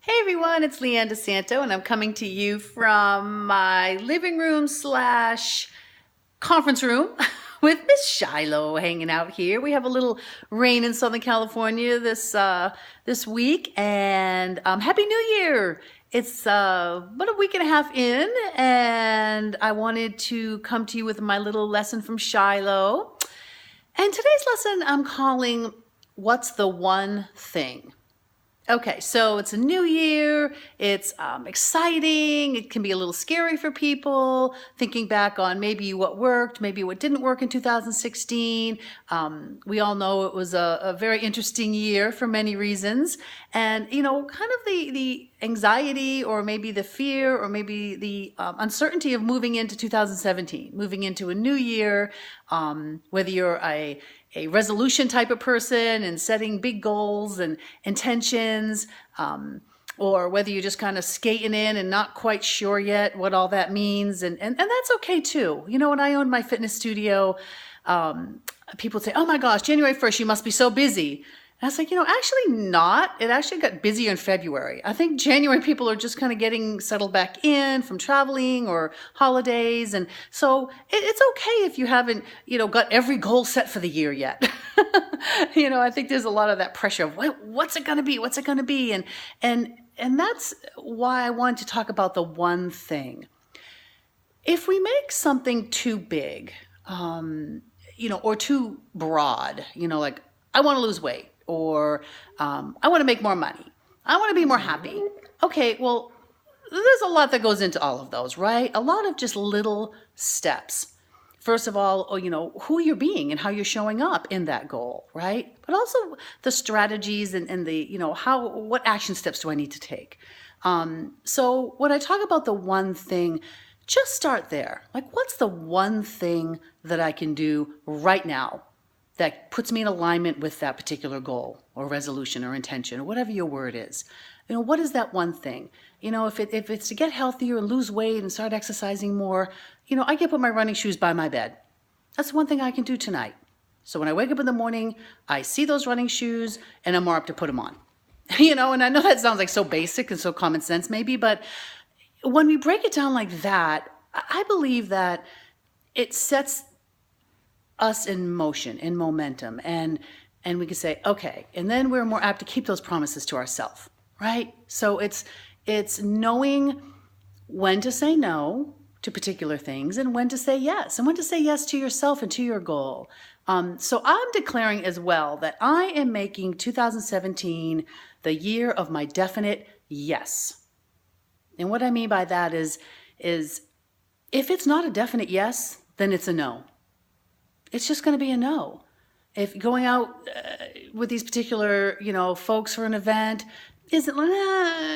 Hey everyone, it's Leanne DeSanto, and I'm coming to you from my living room slash conference room with Miss Shiloh hanging out here. We have a little rain in Southern California this week, and Happy New Year! It's about a week and a half in, and I wanted to come to you with my little lesson from Shiloh. And today's lesson I'm calling "What's the One Thing?" Okay, so it's a new year, it's exciting, it can be a little scary for people, thinking back on maybe what worked, maybe what didn't work in 2016. We all know it was a very interesting year for many reasons. And, you know, kind of the anxiety or maybe the fear or maybe the uncertainty of moving into 2017, moving into a new year, whether you're a resolution type of person and setting big goals and intentions, or whether you're just kind of skating in and not quite sure yet what all that means. And that's okay too. You know, when I owned my fitness studio, people would say, "Oh my gosh, January 1st, you must be so busy." And I was like, you know, actually not. It actually got busier in February. I think January people are just kind of getting settled back in from traveling or holidays. And so it's okay if you haven't, you know, got every goal set for the year yet. You know, I think there's a lot of that pressure of what's it going to be? What's it going to be? And that's why I wanted to talk about the one thing. If we make something too big, you know, or too broad, you know, like I want to lose weight, or I want to make more money, I want to be more happy. Okay, well, there's a lot that goes into all of those, right? A lot of just little steps. First of all, you know, who you're being and how you're showing up in that goal, right? But also the strategies and the, you know, what action steps do I need to take? So when I talk about the one thing, just start there. Like, what's the one thing that I can do right now that puts me in alignment with that particular goal or resolution or intention or whatever your word is? You know, what is that one thing? You know, if it's to get healthier and lose weight and start exercising more, you know, I can put my running shoes by my bed. That's one thing I can do tonight. So when I wake up in the morning, I see those running shoes and I'm more up to put them on. You know, and I know that sounds like so basic and so common sense maybe, but when we break it down like that, I believe that it sets us in motion, in momentum, and we can say, okay, and then we're more apt to keep those promises to ourselves, right? So it's knowing when to say no to particular things and when to say yes, and when to say yes to yourself and to your goal. So I'm declaring as well that I am making 2017 the year of my definite yes. And what I mean by that is if it's not a definite yes, then it's a no. It's just going to be a no. If going out with these particular, you know, folks for an event isn't,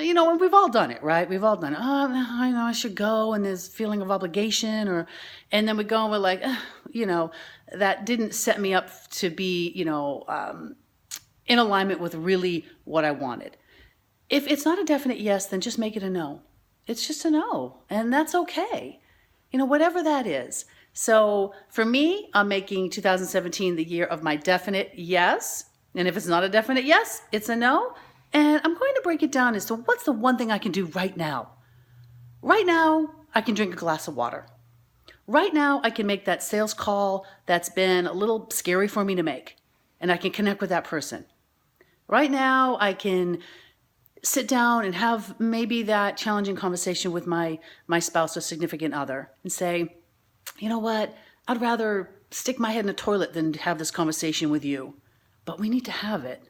you know, we've all done it, right? We've all done it. Oh, I know I should go, and there's feeling of obligation, and then we go and we're like, you know, that didn't set me up to be, you know, in alignment with really what I wanted. If it's not a definite yes, then just make it a no. It's just a no, and that's okay. You know, whatever that is. So for me, I'm making 2017 the year of my definite yes. And if it's not a definite yes, it's a no. And I'm going to break it down as to what's the one thing I can do right now. Right now, I can drink a glass of water. Right now, I can make that sales call that's been a little scary for me to make. And I can connect with that person. Right now, I can sit down and have maybe that challenging conversation with my spouse or significant other and say, you know what, I'd rather stick my head in a toilet than have this conversation with you. But we need to have it,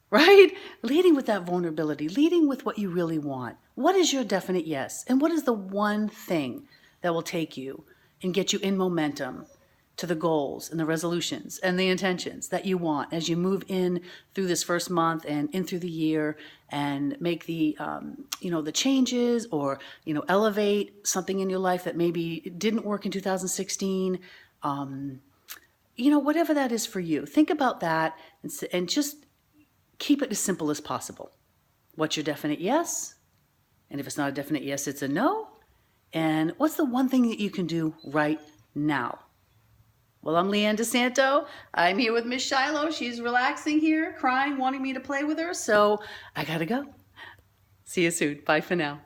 right? Leading with that vulnerability, leading with what you really want. What is your definite yes? And what is the one thing that will take you and get you in momentum to the goals and the resolutions and the intentions that you want as you move in through this first month and in through the year and make the, you know, the changes or, you know, elevate something in your life that maybe didn't work in 2016. You know, whatever that is for you, think about that and just keep it as simple as possible. What's your definite yes? And if it's not a definite yes, it's a no. And what's the one thing that you can do right now? Well, I'm Leanne DeSanto. I'm here with Miss Shiloh. She's relaxing here, crying, wanting me to play with her. So I gotta go. See you soon. Bye for now.